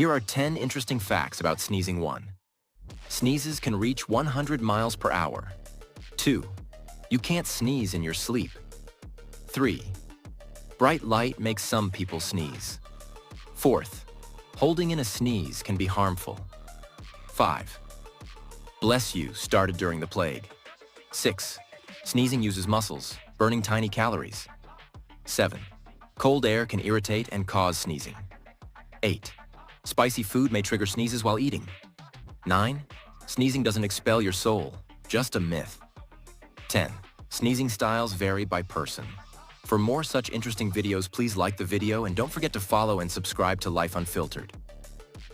Here are 10 interesting facts about sneezing. 1. Sneezes can reach 100 miles per hour. 2. You can't sneeze in your sleep. 3. Bright light makes some people sneeze. 4th, holding in a sneeze can be harmful. 5. Bless you started during the plague. 6. Sneezing uses muscles, burning tiny calories. 7. Cold air can irritate and cause sneezing. 8. Spicy food may trigger sneezes while eating. 9. Sneezing doesn't expel your soul, just a myth. 10. Sneezing styles vary by person. For more such interesting videos, please like the video and don't forget to follow and subscribe to Life Unfiltered.